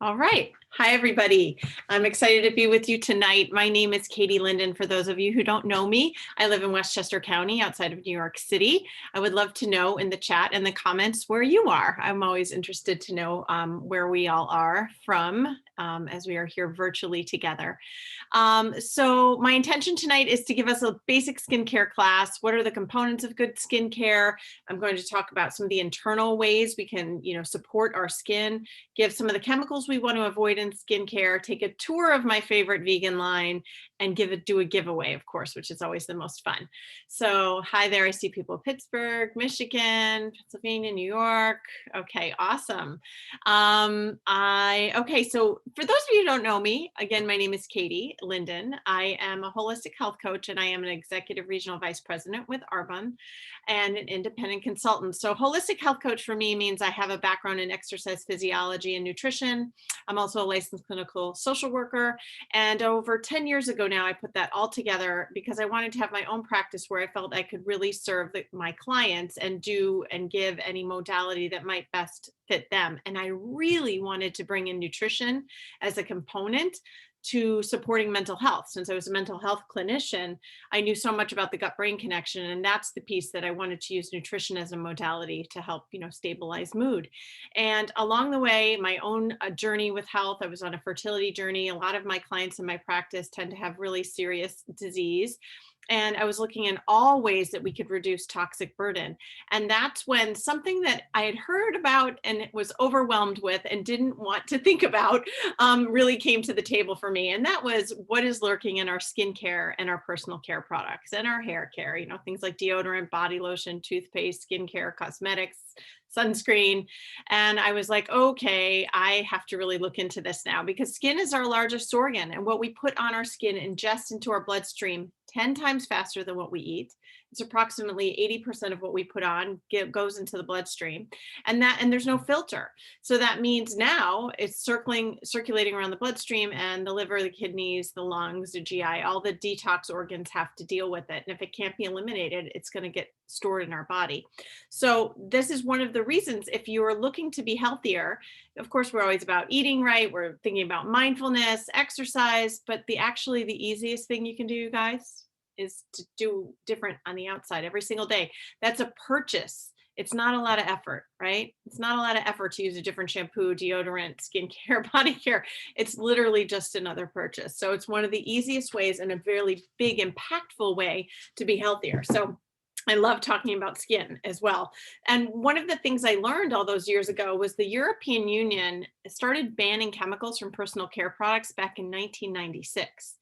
All right. Hi, everybody. I'm excited to be with you tonight. My name is Katie Linden. For those of you who don't know me, I live in Westchester County outside of New York City. I would love to know in the chat and the comments where you are. I'm always interested to know where we all are from as we are here virtually together. So my intention tonight is to give us a basic skincare class. What are the components of good skincare? I'm going to talk about some of the internal ways we can, support our skin, give some of the chemicals we want to avoid in skincare, take a tour of my favorite vegan line, and do a giveaway, of course, which is always the most fun. So hi there, I see people in Pittsburgh, Michigan, Pennsylvania, New York. Okay, awesome. Okay, so for those of you who don't know me, again, my name is Katie Linden. I am a holistic health coach and I am an executive regional vice president with Arbonne and an independent consultant. So holistic health coach for me means I have a background in exercise physiology and nutrition. I'm also a licensed clinical social worker. And over 10 years ago now, I put that all together because I wanted to have my own practice where I felt I could really serve my clients and do and give any modality that might best fit them. And I really wanted to bring in nutrition as a component to supporting mental health. Since I was a mental health clinician, I knew so much about the gut-brain connection, and that's the piece that I wanted to use nutrition as a modality to help, stabilize mood. And along the way, my own journey with health, I was on a fertility journey. A lot of my clients in my practice tend to have really serious disease. And I was looking in all ways that we could reduce toxic burden. And that's when something that I had heard about and was overwhelmed with and didn't want to think about really came to the table for me. And that was what is lurking in our skincare and our personal care products and our hair care, things like deodorant, body lotion, toothpaste, skincare, cosmetics, sunscreen. And I was like, okay, I have to really look into this now because skin is our largest organ, and what we put on our skin ingests into our bloodstream 10 times faster than what we eat. It's approximately 80% of what we put on goes into the bloodstream, and there's no filter. So that means now it's circulating around the bloodstream, and the liver, the kidneys, the lungs, the GI, all the detox organs have to deal with it. And if it can't be eliminated, it's going to get stored in our body. So this is one of the reasons, if you are looking to be healthier, of course, we're always about eating right. We're thinking about mindfulness, exercise, but the easiest thing you can do, you guys, is to do different on the outside every single day. That's a purchase. It's not a lot of effort, right? It's not a lot of effort to use a different shampoo, deodorant, skincare, body care. It's literally just another purchase. So it's one of the easiest ways and a very big, impactful way to be healthier. So I love talking about skin as well. And one of the things I learned all those years ago was the European Union started banning chemicals from personal care products back in 1996.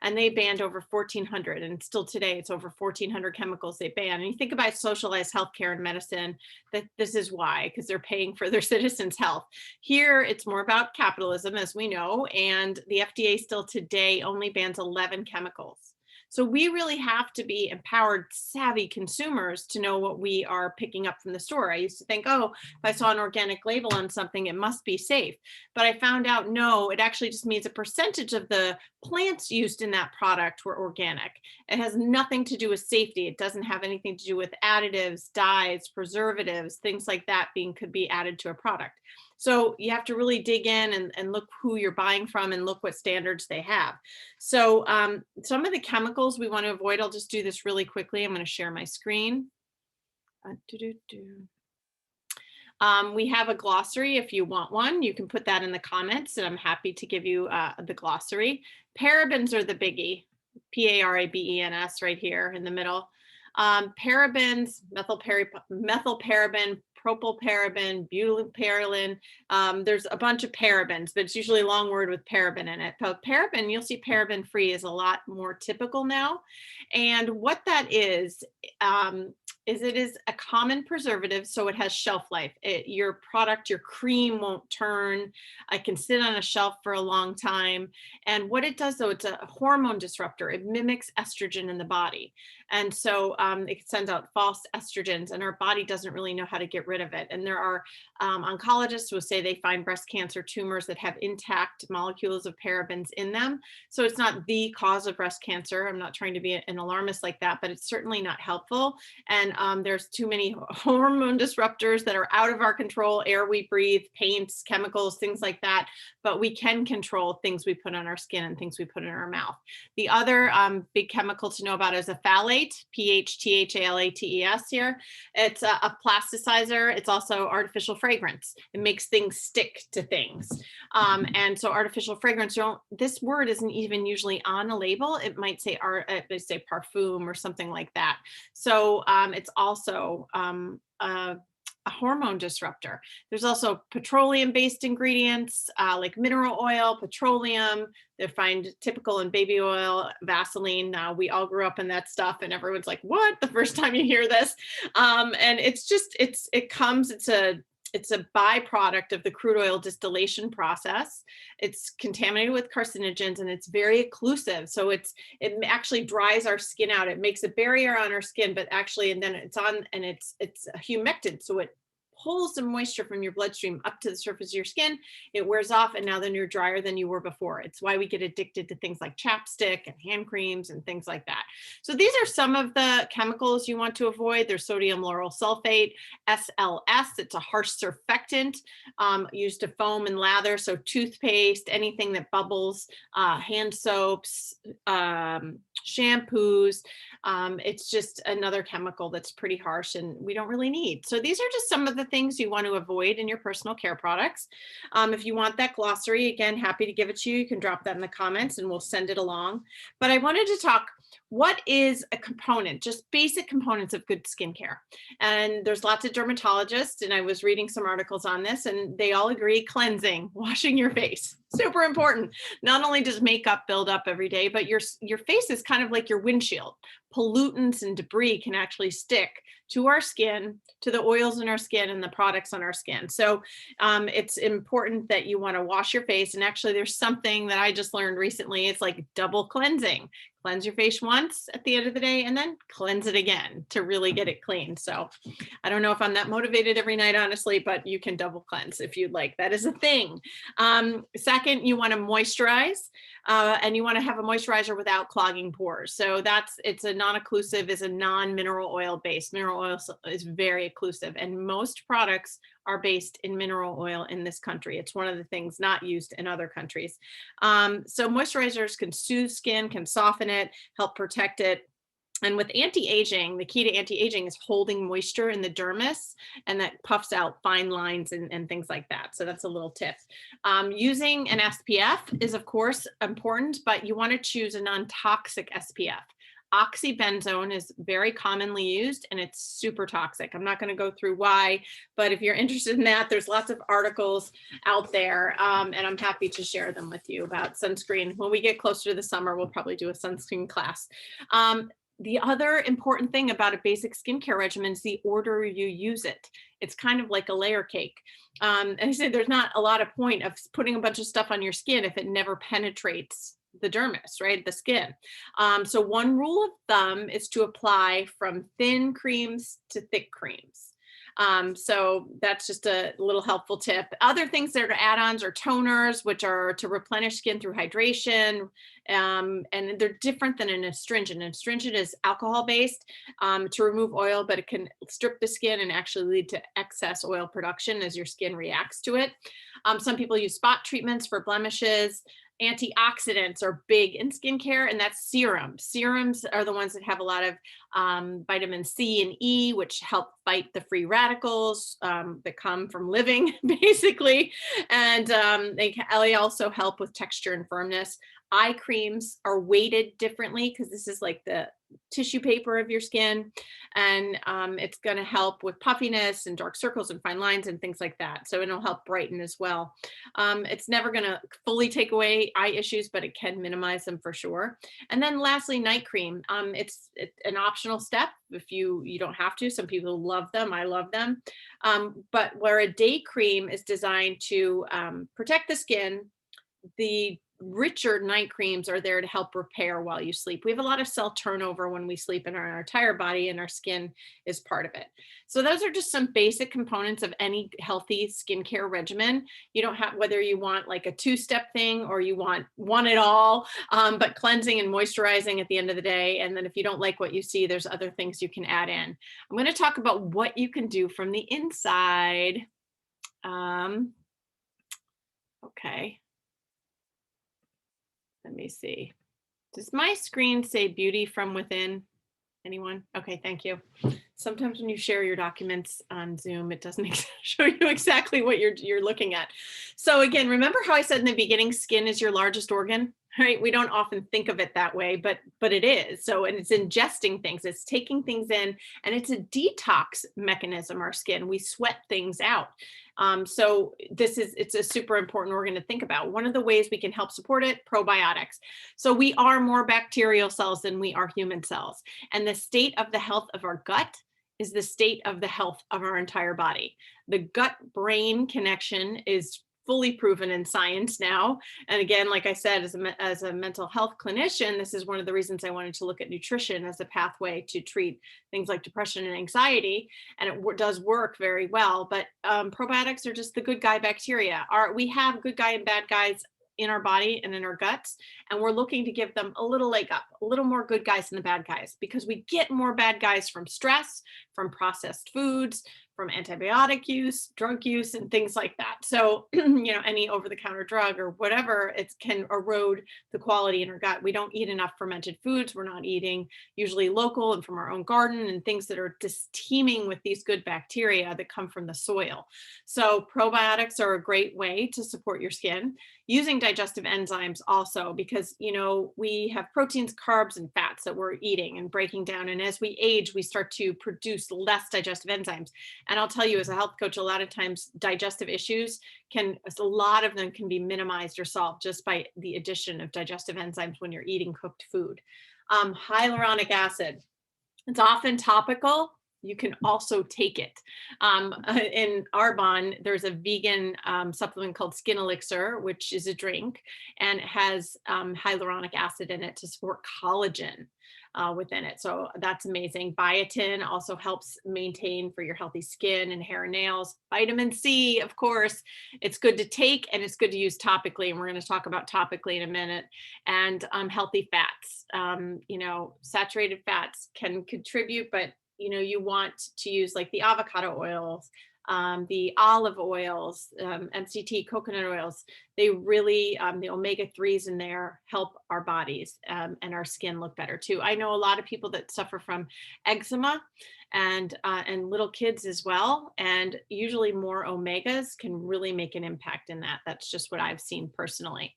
And they banned over 1,400, and still today it's over 1,400 chemicals they ban. And you think about socialized healthcare and medicine, that this is why, because they're paying for their citizens' health. Here, it's more about capitalism, as we know, and the FDA still today only bans 11 chemicals. So we really have to be empowered, savvy consumers to know what we are picking up from the store. I used to think, oh, if I saw an organic label on something, it must be safe. But I found out, no, it actually just means a percentage of the plants used in that product were organic. It has nothing to do with safety. It doesn't have anything to do with additives, dyes, preservatives, things like that could be added to a product. So you have to really dig in and look who you're buying from and look what standards they have. So some of the chemicals we want to avoid, I'll just do this really quickly. I'm going to share my screen. We have a glossary. If you want one, you can put that in the comments, and I'm happy to give you the glossary. Parabens are the biggie. Parabens right here in the middle. Parabens, methylparaben, propylparaben, butylparaben. There's a bunch of parabens, but it's usually a long word with paraben in it. But paraben, you'll see paraben free is a lot more typical now. And what that is it is a common preservative, so it has shelf life. Your product, your cream won't turn. It can sit on a shelf for a long time. And what it does, though, it's a hormone disruptor. It mimics estrogen in the body. And so it sends out false estrogens, and our body doesn't really know how to get rid of it. And there are oncologists who say they find breast cancer tumors that have intact molecules of parabens in them. So it's not the cause of breast cancer. I'm not trying to be an alarmist like that, but it's certainly not helpful. And there's too many hormone disruptors that are out of our control: air we breathe, paints, chemicals, things like that. But we can control things we put on our skin and things we put in our mouth. The other big chemical to know about is a phthalate, Phthalate here. It's a plasticizer. It's also artificial fragrance. It makes things stick to things. And so artificial fragrance, this word isn't even usually on a label. It might say they say parfum or something like that. So it's also a hormone disruptor. There's also petroleum-based ingredients like mineral oil, petroleum. They're found typical in baby oil, Vaseline. We all grew up in that stuff, and everyone's like, "What?" the first time you hear this. And it's a byproduct of the crude oil distillation process. It's contaminated with carcinogens, and it's very occlusive. So it actually dries our skin out. It makes a barrier on our skin, but actually, and then it's a humectant. So it pulls the moisture from your bloodstream up to the surface of your skin. It wears off, and now then you're drier than you were before. It's why we get addicted to things like chapstick and hand creams and things like that. So these are some of the chemicals you want to avoid. There's sodium lauryl sulfate, SLS. It's a harsh surfactant used to foam and lather. So toothpaste, anything that bubbles, hand soaps, shampoos. It's just another chemical that's pretty harsh and we don't really need. So these are just some of the things you want to avoid in your personal care products. If you want that glossary, again, happy to give it to you. You can drop that in the comments and we'll send it along. But I wanted to talk, what is a component, just basic components of good skincare. And there's lots of dermatologists, and I was reading some articles on this, and they all agree cleansing, washing your face, super important. Not only does makeup build up every day, but your face is kind of like your windshield. Pollutants and debris can actually stick to our skin, to the oils in our skin and the products on our skin. So it's important that you want to wash your face. And actually, there's something that I just learned recently. It's like double cleansing. Cleanse your face once at the end of the day and then cleanse it again to really get it clean. So I don't know if I'm that motivated every night, honestly, but you can double cleanse if you'd like. That is a thing. Second, you want to moisturize, and you want to have a moisturizer without clogging pores. So it's a non-occlusive, is a non-mineral oil based. Mineral oil is very occlusive, and most products are based in mineral oil in this country. It's one of the things not used in other countries. So moisturizers can soothe skin, can soften it, help protect it. And with anti-aging, the key to anti-aging is holding moisture in the dermis, and that puffs out fine lines and things like that. So that's a little tip. Using an SPF is, of course, important, but you want to choose a non-toxic SPF. Oxybenzone is very commonly used, and it's super toxic. I'm not going to go through why, but if you're interested in that, there's lots of articles out there, and I'm happy to share them with you about sunscreen. When we get closer to the summer, we'll probably do a sunscreen class. The other important thing about a basic skincare regimen is the order you use it. It's kind of like a layer cake. And I say there's not a lot of point of putting a bunch of stuff on your skin if it never penetrates the dermis, right? The skin. So one rule of thumb is to apply from thin creams to thick creams. So that's just a little helpful tip. Other things that are add-ons are toners, which are to replenish skin through hydration. And they're different than an astringent. An astringent is alcohol-based to remove oil, but it can strip the skin and actually lead to excess oil production as your skin reacts to it. Some people use spot treatments for blemishes. Antioxidants are big in skincare, and that's serums. Serums are the ones that have a lot of vitamin C and E, which help fight the free radicals that come from living, basically. And they also help with texture and firmness. Eye creams are weighted differently because this is like the tissue paper of your skin, and it's going to help with puffiness and dark circles and fine lines and things like that. So it'll help brighten as well. It's never going to fully take away eye issues, but it can minimize them for sure. And then lastly, night cream. It's an optional step if you don't have to. Some people love them. I love them. But where a day cream is designed to protect the skin, the richer night creams are there to help repair while you sleep. We have a lot of cell turnover when we sleep in our entire body, and our skin is part of it. So those are just some basic components of any healthy skincare regimen. You don't have, whether you want like a two-step thing or you want one at all, but cleansing and moisturizing at the end of the day. And then if you don't like what you see, there's other things you can add in. I'm going to talk about what you can do from the inside. Okay. Let me see. Does my screen say beauty from within? Anyone? Okay, thank you. Sometimes when you share your documents on Zoom, it doesn't show you exactly what you're looking at. So again, remember how I said in the beginning, skin is your largest organ, right? We don't often think of it that way, but it is. So, and it's ingesting things, it's taking things in, and it's a detox mechanism, our skin. We sweat things out. So it's a super important organ to think about. One of the ways we can help support it, probiotics. So we are more bacterial cells than we are human cells. And the state of the health of our gut is the state of the health of our entire body. The gut-brain connection is fully proven in science now. And again, like I said, as a mental health clinician, this is one of the reasons I wanted to look at nutrition as a pathway to treat things like depression and anxiety. And it does work very well. But probiotics are just the good guy bacteria. We have good guy and bad guys in our body and in our guts, and we're looking to give them a little leg up, a little more good guys than the bad guys, because we get more bad guys from stress, from processed foods, from antibiotic use, drug use, and things like that. So, any over-the-counter drug or whatever, it can erode the quality in our gut. We don't eat enough fermented foods. We're not eating usually local and from our own garden, and things that are just teeming with these good bacteria that come from the soil. So probiotics are a great way to support your skin. Using digestive enzymes also, because we have proteins, carbs, and fats that we're eating and breaking down. And as we age, we start to produce less digestive enzymes. And I'll tell you, as a health coach, a lot of times digestive issues a lot of them can be minimized or solved just by the addition of digestive enzymes when you're eating cooked food. Hyaluronic acid, it's often topical. You can also take it. In Arbonne, there's a vegan supplement called Skin Elixir, which is a drink, and it has hyaluronic acid in it to support collagen within it. So that's amazing. Biotin also helps maintain for your healthy skin and hair and nails. Vitamin C, of course, it's good to take and it's good to use topically. And we're going to talk about topically in a minute. And healthy fats, saturated fats can contribute, but you want to use like the avocado oils, the olive oils, MCT, coconut oils. They really, the omega-3s in there help our bodies and our skin look better too. I know a lot of people that suffer from eczema and little kids as well. And usually more omegas can really make an impact in that. That's just what I've seen personally.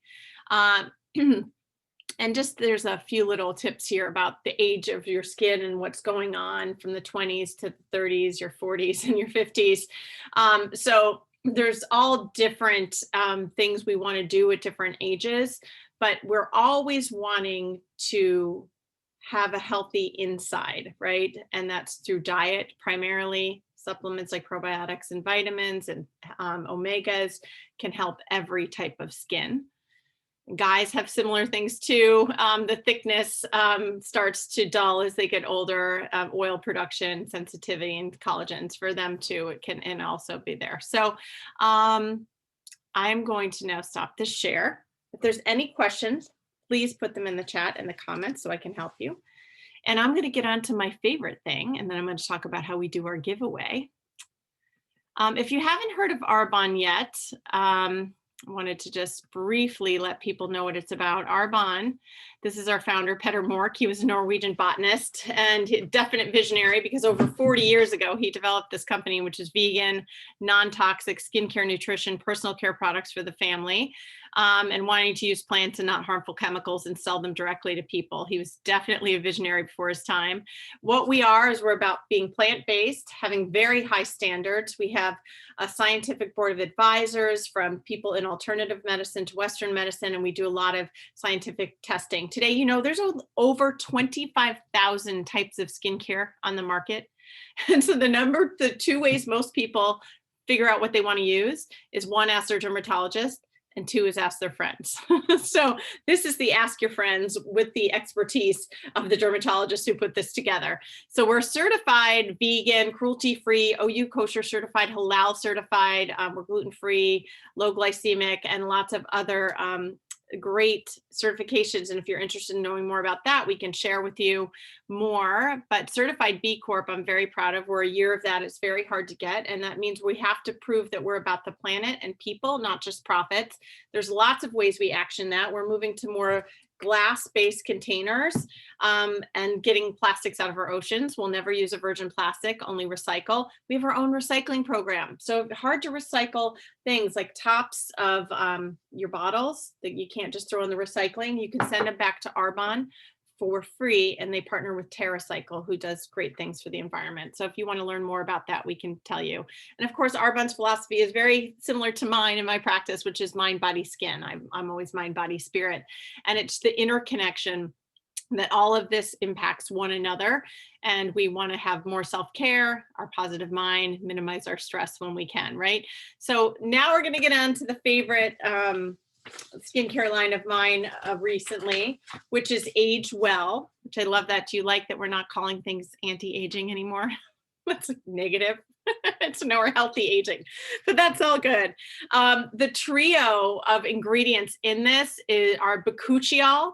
And just there's a few little tips here about the age of your skin and what's going on from the 20s to the 30s, your 40s and your 50s. So there's all different things we want to do at different ages, but we're always wanting to have a healthy inside, right? And that's through diet, primarily. Supplements like probiotics and vitamins and omegas can help every type of skin. Guys have similar things too. The thickness starts to dull as they get older. Oil production, sensitivity, and collagens for them too. It can also be there. So I'm going to now stop the share. If there's any questions, please put them in the chat and the comments so I can help you. And I'm going to get on to my favorite thing, and then I'm going to talk about how we do our giveaway. If you haven't heard of Arbonne yet, I wanted to just briefly let people know what it's about. Arbonne, this is our founder, Petter Mork. He was a Norwegian botanist and a definite visionary, because over 40 years ago, he developed this company, which is vegan, non-toxic skincare, nutrition, personal care products for the family, and wanting to use plants and not harmful chemicals and sell them directly to people. He was definitely a visionary before his time. What we are is we're about being plant-based, having very high standards. We have a scientific board of advisors from people in alternative medicine to Western medicine, and we do a lot of scientific testing. Today, there's over 25,000 types of skincare on the market. And so the two ways most people figure out what they want to use is one, ask their dermatologist, and 2 is ask their friends. So this is the ask your friends with the expertise of the dermatologists who put this together. So we're certified vegan, cruelty-free, OU kosher certified, halal certified, we're gluten-free, low glycemic, and lots of other great certifications. And if you're interested in knowing more about that, we can share with you more. But certified B Corp, I'm very proud of. We're a year of that. It's very hard to get. And that means we have to prove that we're about the planet and people, not just profits. There's lots of ways we action that. We're moving to more glass-based containers and getting plastics out of our oceans. We'll never use a virgin plastic, only recycle. We have our own recycling program. So hard to recycle things like tops of your bottles that you can't just throw in the recycling. You can send them back to Arbonne for free, and they partner with TerraCycle, who does great things for the environment. So if you want to learn more about that, we can tell you. And of course, Arbonne's philosophy is very similar to mine in my practice, which is mind, body, skin. I'm always mind, body, spirit. And it's the interconnection that all of this impacts one another. And we want to have more self-care, our positive mind, minimize our stress when we can, right? So now we're going to get on to the favorite skincare line of mine recently, which is AgeWell, which I love that you like that we're not calling things anti-aging anymore. That's negative. It's no, we're healthy aging, but that's all good. The trio of ingredients in this are Bakuchiol.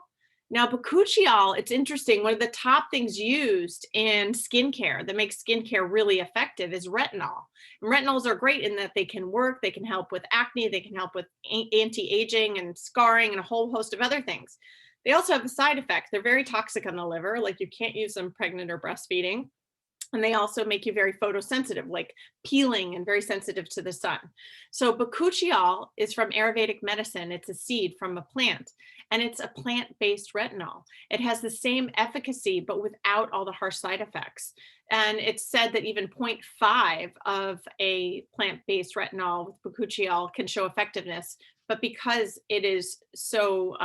Now, Bakuchiol, it's interesting. One of the top things used in skincare that makes skincare really effective is retinol. And retinols are great in that they can work, they can help with acne, they can help with anti-aging and scarring and a whole host of other things. They also have a side effect. They're very toxic on the liver, like you can't use them pregnant or breastfeeding. And they also make you very photosensitive, like peeling and very sensitive to the sun. So Bakuchiol is from Ayurvedic medicine. It's a seed from a plant, and it's a plant-based retinol. It has the same efficacy, but without all the harsh side effects. And it's said that even 0.5 of a plant-based retinol with Bakuchiol can show effectiveness. But because it is so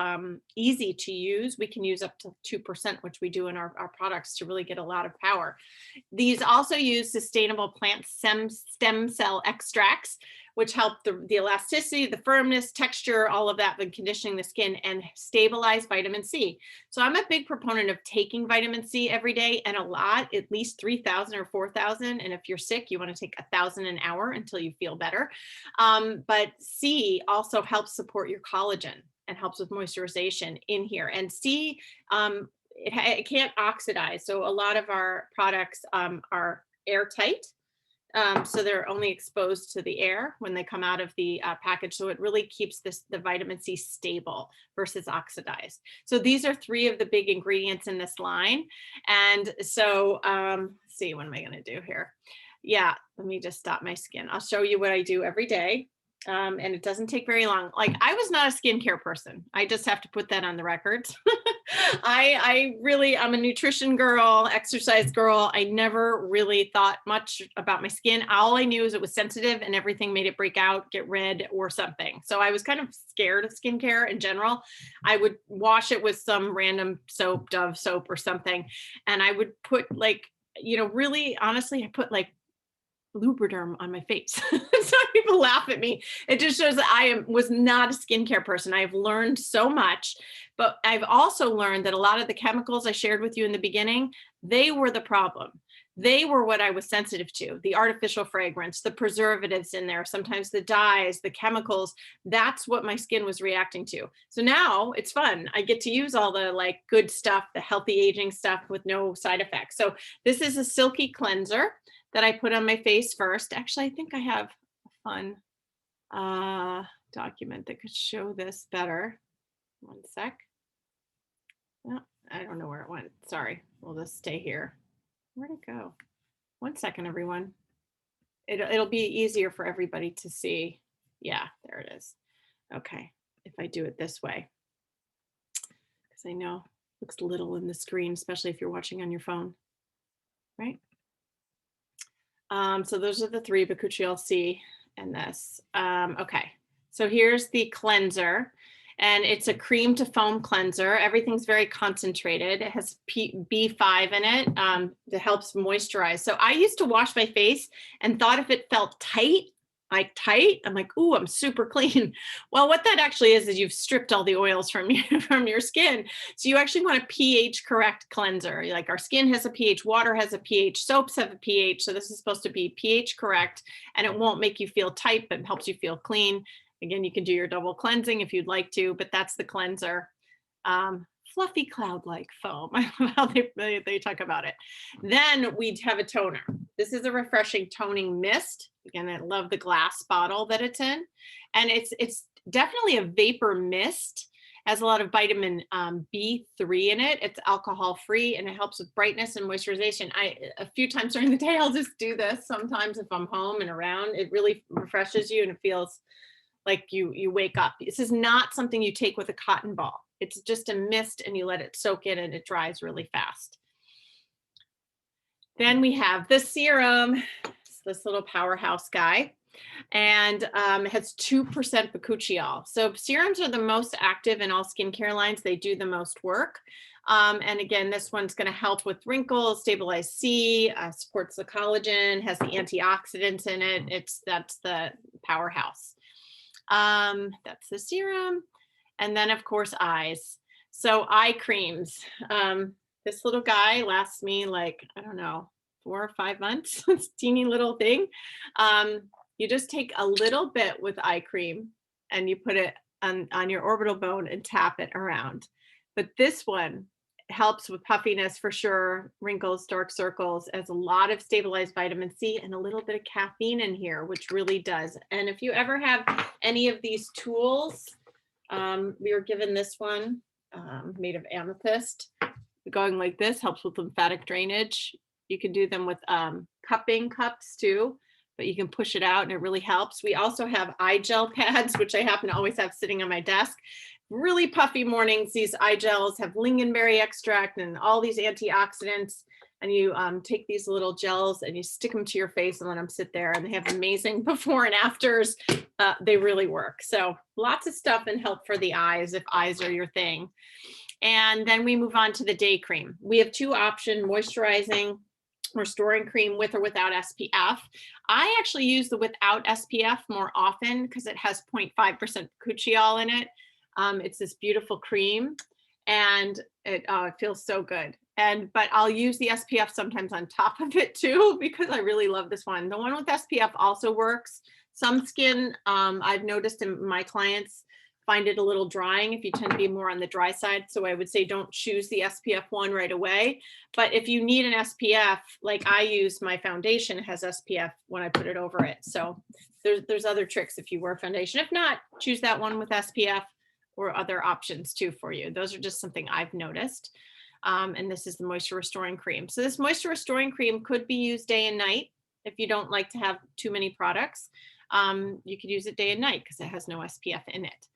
easy to use, we can use up to 2%, which we do in our products to really get a lot of power. These also use sustainable plant stem cell extracts, which help the elasticity, the firmness, texture, all of that, when conditioning the skin, and stabilize vitamin C. So I'm a big proponent of taking vitamin C every day, and a lot, at least 3,000 or 4,000. And if you're sick, you want to take 1,000 an hour until you feel better. But C also helps support your collagen and helps with moisturization in here. And C, it can't oxidize. So a lot of our products are airtight. So they're only exposed to the air when they come out of the package. So it really keeps the vitamin C stable versus oxidized. So these are 3 of the big ingredients in this line. And so let's see, what am I going to do here? Yeah, let me just stop my skin. I'll show you what I do every day. And it doesn't take very long. Like, I was not a skincare person. I just have to put that on the record. I'm a nutrition girl, exercise girl. I never really thought much about my skin. All I knew is it was sensitive and everything made it break out, get red or something. So I was kind of scared of skincare in general. I would wash it with some random soap, Dove soap or something. And I would put really honestly, I put like Lubriderm on my face. Some people laugh at me. It just shows that I was not a skincare person. I've learned so much, but I've also learned that a lot of the chemicals I shared with you in the beginning, they were the problem. They were what I was sensitive to, the artificial fragrance, the preservatives in there, sometimes the dyes, the chemicals. That's what my skin was reacting to. So now it's fun. I get to use all the like good stuff, the healthy aging stuff with no side effects. So this is a silky cleanser that I put on my face first. Actually, I think I have a fun document that could show this better. One sec. Oh, I don't know where it went. Sorry, we'll just stay here. Where'd it go? One second, everyone. It'll be easier for everybody to see. Yeah, there it is. Okay, if I do it this way. Because I know it looks little in the screen, especially if you're watching on your phone, right? So those are the 3, Bakuchiol, C, and this. Okay, so here's the cleanser, and it's a cream to foam cleanser. Everything's very concentrated. It has B5 in it that helps moisturize. So I used to wash my face and thought if it felt tight, like tight. I'm like, ooh, I'm super clean. Well, what that actually is you've stripped all the oils from from your skin. So you actually want a pH correct cleanser. Like our skin has a pH, water has a pH, soaps have a pH. So this is supposed to be pH correct, and it won't make you feel tight, but helps you feel clean. Again, you can do your double cleansing if you'd like to, but that's the cleanser. Fluffy cloud-like foam. I love how they talk about it. Then we have a toner. This is a refreshing toning mist. Again, I love the glass bottle that it's in. And it's definitely a vapor mist. Has a lot of vitamin B3 in it. It's alcohol free and it helps with brightness and moisturization. A few times during the day, I'll just do this sometimes if I'm home and around. It really refreshes you and it feels like you wake up. This is not something you take with a cotton ball. It's just a mist and you let it soak in and it dries really fast. Then we have the serum. It's this little powerhouse guy, and it has 2% Bakuchiol. So serums are the most active in all skincare lines. They do the most work. And again, this one's going to help with wrinkles, stabilize C, supports the collagen, has the antioxidants in it. That's the powerhouse. That's the serum. And then of course, eyes. So eye creams. This little guy lasts me like, I don't know, 4 or 5 months. It's a teeny little thing. You just take a little bit with eye cream and you put it on your orbital bone and tap it around. But this one helps with puffiness for sure, wrinkles, dark circles, has a lot of stabilized vitamin C and a little bit of caffeine in here, which really does. And if you ever have any of these tools, we were given this one made of amethyst. Going like this helps with lymphatic drainage. You can do them with cupping cups too, but you can push it out and it really helps. We also have eye gel pads, which I happen to always have sitting on my desk. Really puffy mornings. These eye gels have lingonberry extract and all these antioxidants. And you take these little gels and you stick them to your face and let them sit there. And they have amazing before and afters. They really work. So lots of stuff and help for the eyes if eyes are your thing. And then we move on to the day cream. We have 2 options: moisturizing restoring cream with or without SPF. I actually use the without SPF more often because it has 0.5% Bakuchiol in it. It's this beautiful cream and it feels so good. But I'll use the SPF sometimes on top of it too, because I really love this one. The one with SPF also works. Some skin, I've noticed in my clients, find it a little drying if you tend to be more on the dry side. So I would say don't choose the SPF one right away. But if you need an SPF, like I use my foundation, it has SPF when I put it over it. So there's other tricks if you wear foundation. If not, choose that one with SPF or other options too for you. Those are just something I've noticed. And this is the moisture restoring cream. So this moisture restoring cream could be used day and night if you don't like to have too many products. You could use it day and night because it has no SPF in it.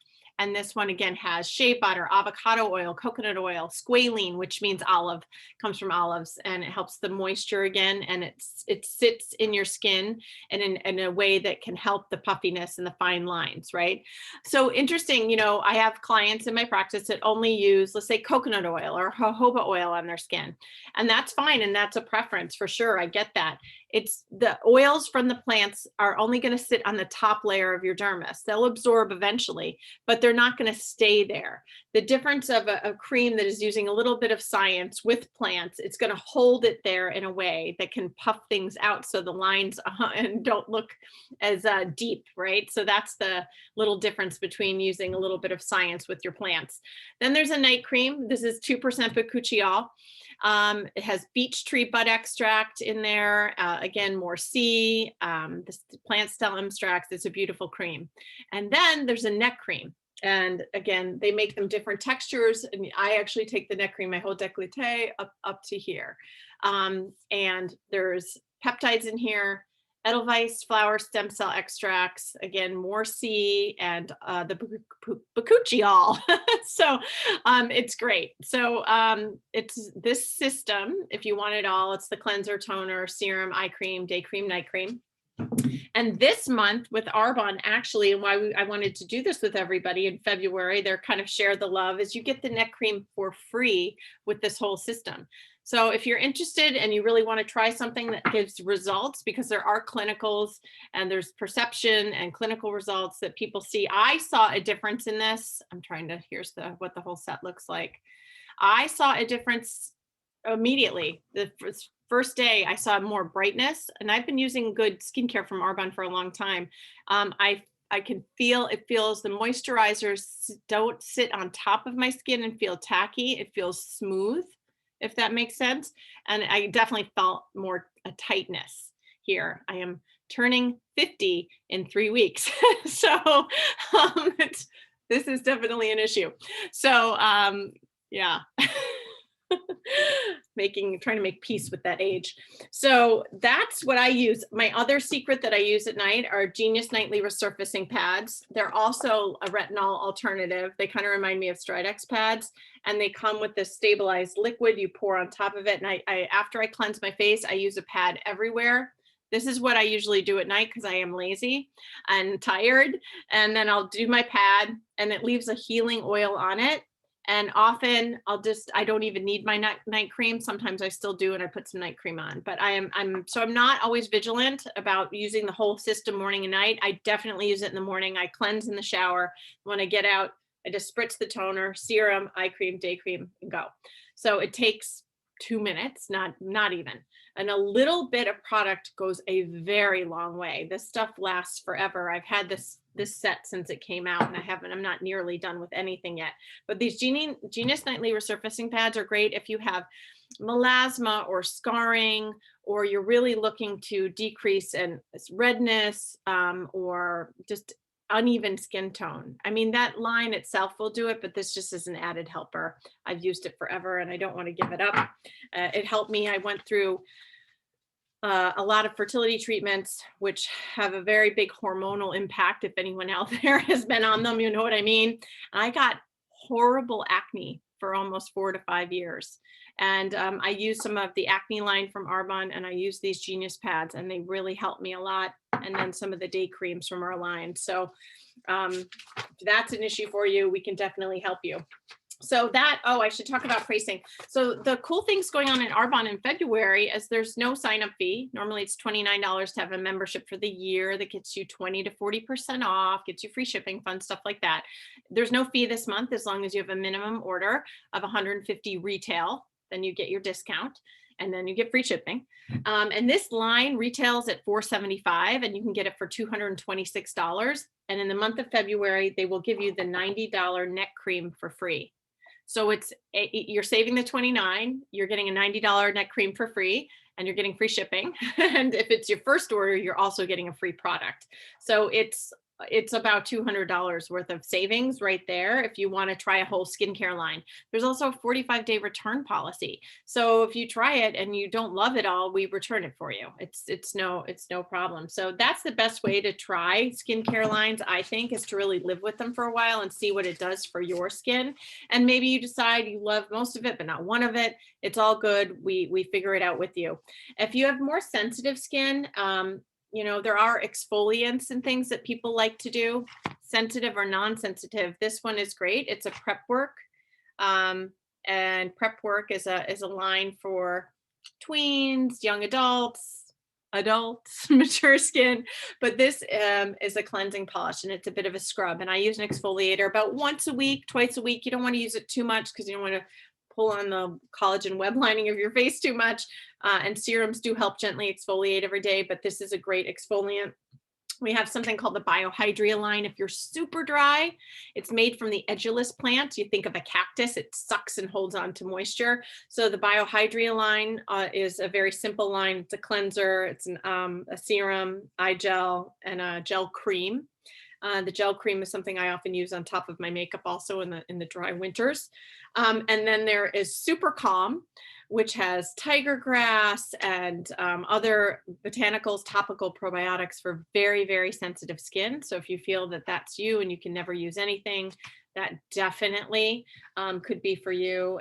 And this one again has shea butter, avocado oil, coconut oil, squalene, which means olive, comes from olives, and it helps the moisture again. And it sits in your skin in a way that can help the puffiness and the fine lines, right? So interesting, you know, I have clients in my practice that only use, let's say, coconut oil or jojoba oil on their skin. And that's fine. And that's a preference for sure. I get that. It's the oils from the plants are only going to sit on the top layer of your dermis. They'll absorb eventually, but they're not going to stay there. The difference of a cream that is using a little bit of science with plants, it's going to hold it there in a way that can puff things out so the lines don't look as deep, right? So that's the little difference between using a little bit of science with your plants. Then there's a night cream. This is 2% Bakuchiol. It has beech tree bud extract in there. Again, more C, this plant stem extracts. It's a beautiful cream. And then there's a neck cream. And again, they make them different textures. And I actually take the neck cream, my whole décolleté up to here. And there's peptides in here, Edelweiss flower stem cell extracts, again, more C, and the Bakuchiol. So it's great. So it's this system, if you want it all, it's the cleanser, toner, serum, eye cream, day cream, night cream. And this month with Arbonne, actually, and why I wanted to do this with everybody in February, they're kind of share the love, is you get the neck cream for free with this whole system. So if you're interested and you really want to try something that gives results, because there are clinicals and there's perception and clinical results that people see. I saw a difference in this. I'm trying to, here's what the whole set looks like. I saw a difference immediately. The first day I saw more brightness, and I've been using good skincare from Arbonne for a long time. I can feel, it feels, the moisturizers don't sit on top of my skin and feel tacky. It feels smooth, if that makes sense. And I definitely felt more a tightness here. I am turning 50 in 3 weeks. So this is definitely an issue. So yeah. Trying to make peace with that age. So that's what I use. My other secret that I use at night are Genus nightly resurfacing pads. They're also a retinol alternative. They kind of remind me of Stridex pads, and they come with this stabilized liquid you pour on top of it. And I after I cleanse my face, I use a pad everywhere. This is what I usually do at night because I am lazy and tired. And then I'll do my pad, and it leaves a healing oil on it. And often I don't even need my night cream. Sometimes I still do, and I put some night cream on, but I'm not always vigilant about using the whole system morning and night. I definitely use it in the morning. I cleanse in the shower. When I get out, I just spritz the toner, serum, eye cream, day cream, and go. So it takes 2 minutes, not even. And a little bit of product goes a very long way. This stuff lasts forever. I've had this set since it came out, and I'm not nearly done with anything yet. But these Genus nightly resurfacing pads are great if you have melasma or scarring, or you're really looking to decrease in redness, or just uneven skin tone. I mean, that line itself will do it, but this just is an added helper. I've used it forever and I don't want to give it up. It helped me. I went through a lot of fertility treatments, which have a very big hormonal impact. If anyone out there has been on them, you know what I mean. I got horrible acne for almost 4 to 5 years. And I use some of the acne line from Arbonne, and I use these Genus pads, and they really help me a lot. And then some of the day creams from our line. So if that's an issue for you, we can definitely help you. So I should talk about pricing. So the cool things going on in Arbonne in February is there's no sign-up fee. Normally it's $29 to have a membership for the year that gets you 20 to 40% off, gets you free shipping, fun stuff like that. There's no fee this month as long as you have a minimum order of 150 retail, then you get your discount, and then you get free shipping. And this line retails at $475, and you can get it for $226. And in the month of February, they will give you the $90 neck cream for free. So you're saving the $29, you're getting a $90 neck cream for free, and you're getting free shipping. And if it's your first order, you're also getting a free product. So it's about $200 worth of savings right there if you want to try a whole skincare line. There's also a 45-day return policy. So if you try it and you don't love it all, we return it for you. It's no problem. So that's the best way to try skincare lines, I think, is to really live with them for a while and see what it does for your skin. And maybe you decide you love most of it, but not one of it. It's all good. We figure it out with you. If you have more sensitive skin, there are exfoliants and things that people like to do, sensitive or non-sensitive. This one is great. It's a prep work. And prep work is a line for tweens, young adults, mature skin. But this is a cleansing polish, and it's a bit of a scrub. And I use an exfoliator about once a week, twice a week. You don't want to use it too much because you don't want to pull on the collagen web lining of your face too much. And serums do help gently exfoliate every day, but this is a great exfoliant. We have something called the Biohydria line. If you're super dry, it's made from the edulous plant. You think of a cactus, it sucks and holds on to moisture. So the Biohydria line is a very simple line. It's a cleanser, it's a serum, eye gel, and a gel cream. The gel cream is something I often use on top of my makeup also in the dry winters. And then there is Super Calm, which has tiger grass and other botanicals, topical probiotics for very, very sensitive skin. So if you feel that that's you and you can never use anything, that definitely could be for you.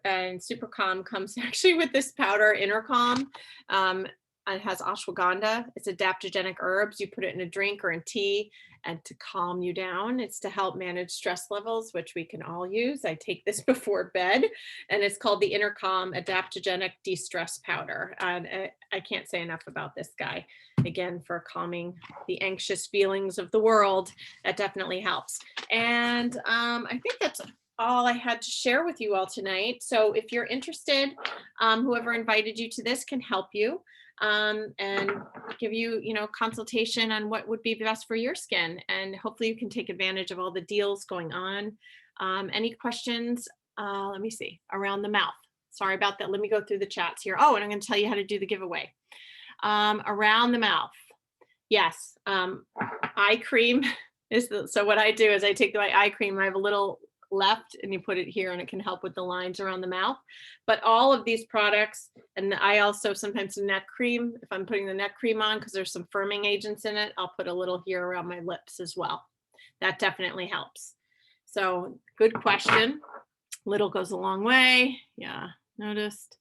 And Super Calm comes actually with this powder, Inner Calm. It has ashwagandha. It's adaptogenic herbs. You put it in a drink or in tea, and to calm you down. It's to help manage stress levels, which we can all use. I take this before bed, and it's called the Intercom Adaptogenic De-Stress Powder. And I can't say enough about this guy. Again, for calming the anxious feelings of the world, that definitely helps. And I think that's all I had to share with you all tonight. So if you're interested, whoever invited you to this can help you and give you, consultation on what would be best for your skin. And hopefully you can take advantage of all the deals going on. Any questions? Let me see, around the mouth. Sorry about that. Let me go through the chats here. Oh, and I'm going to tell you how to do the giveaway. Around the mouth. Yes. Eye cream is so what I do is I take my eye cream, I have a little left and you put it here and it can help with the lines around the mouth. But all of these products, and I also sometimes do neck cream, if I'm putting the neck cream on, because there's some firming agents in it, I'll put a little here around my lips as well. That definitely helps. So good question. Little goes a long way. Yeah, noticed.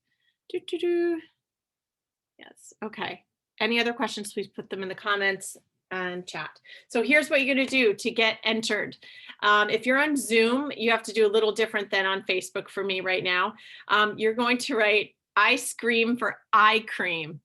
Yes, okay. Any other questions, please put them in the comments and chat. So here's what you're going to do to get entered. If you're on Zoom, you have to do a little different than on Facebook for me right now. You're going to write, I scream for eye cream.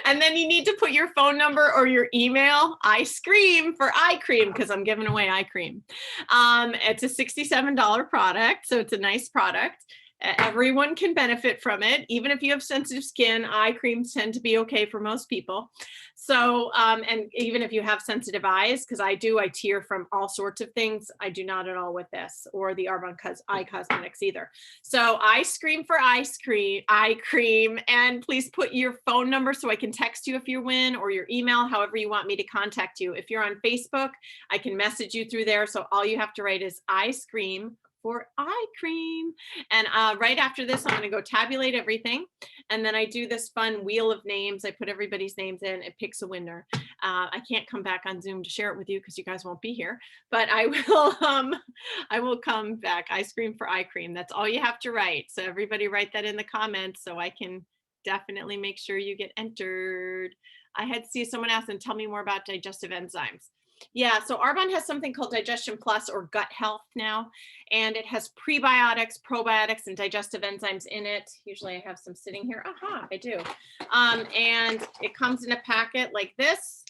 And then you need to put your phone number or your email. I scream for eye cream because I'm giving away eye cream. It's a $67 product, so it's a nice product. Everyone can benefit from it. Even if you have sensitive skin, eye creams tend to be okay for most people. So, and even if you have sensitive eyes, because I tear from all sorts of things. I do not at all with this or the Arbonne eye cosmetics either. So I scream for eye cream, and please put your phone number so I can text you if you win, or your email, however you want me to contact you. If you're on Facebook, I can message you through there. So all you have to write is I scream for eye cream. And right after this, I'm going to go tabulate everything. And then I do this fun wheel of names. I put everybody's names in. It picks a winner. I can't come back on Zoom to share it with you because you guys won't be here, but I will come back. I scream for eye cream. That's all you have to write. So everybody write that in the comments so I can definitely make sure you get entered. I had to see someone ask and tell me more about digestive enzymes. Yeah, so Arbonne has something called Digestion Plus or Gut Health now, and it has prebiotics, probiotics, and digestive enzymes in it. Usually I have some sitting here. Aha, I do. And it comes in a packet like this,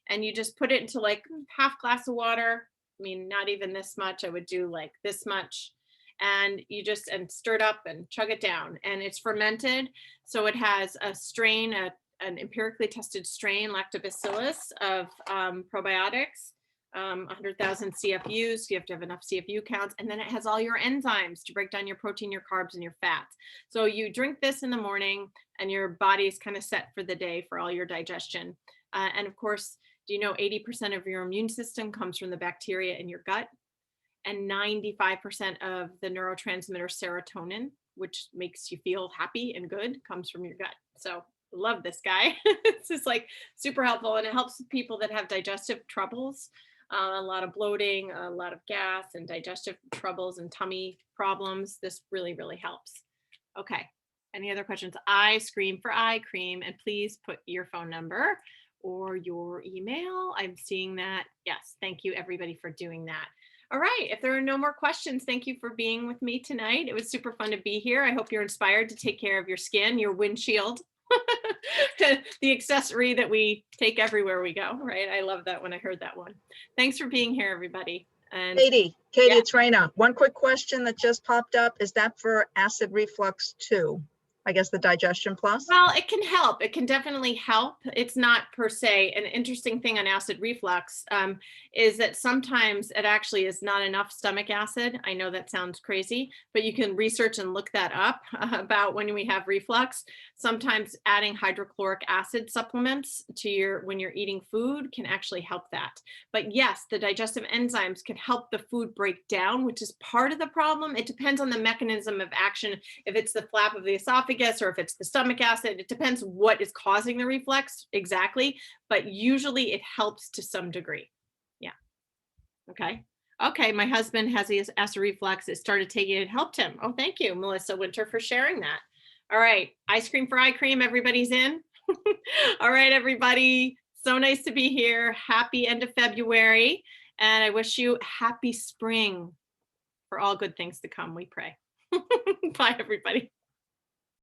and you just put it into like half glass of water. I mean, not even this much. I would do like this much. And you just stir it up and chug it down. And it's fermented. So it has a strain, an empirically tested strain, lactobacillus of probiotics, 100,000 CFUs. You have to have enough CFU counts. And then it has all your enzymes to break down your protein, your carbs, and your fats. So you drink this in the morning and your body is kind of set for the day for all your digestion. And of course, do you know 80% of your immune system comes from the bacteria in your gut? And 95% of the neurotransmitter serotonin, which makes you feel happy and good, comes from your gut. So love this guy. It's just like super helpful, and it helps people that have digestive troubles, a lot of bloating, a lot of gas and digestive troubles and tummy problems. This really, really helps. Okay. Any other questions? I scream for eye cream, and please put your phone number or your email. I'm seeing that. Yes. Thank you everybody for doing that. All right, if there are no more questions, thank you for being with me tonight. It was super fun to be here. I hope you're inspired to take care of your skin, your windshield, the accessory that we take everywhere we go, right? I love that when I heard that one. Thanks for being here, everybody. And Katie, yeah. it's Raina. One quick question that just popped up. Is that for acid reflux too? I guess the Digestion Plus? Well, it can help. It can definitely help. It's not per se. An interesting thing on acid reflux is that sometimes it actually is not enough stomach acid. I know that sounds crazy, but you can research and look that up about when we have reflux. Sometimes adding hydrochloric acid supplements to when you're eating food can actually help that. But yes, the digestive enzymes can help the food break down, which is part of the problem. It depends on the mechanism of action. If it's the flap of the esophagus, or if it's the stomach acid, it depends what is causing the reflux exactly, but usually it helps to some degree. Yeah. Okay. Okay. My husband has acid reflux. It started taking it, helped him. Oh, thank you, Melissa Winter, for sharing that. All right. Ice cream for eye cream. Everybody's in. All right, everybody. So nice to be here. Happy end of February. And I wish you happy spring for all good things to come, we pray. Bye, everybody.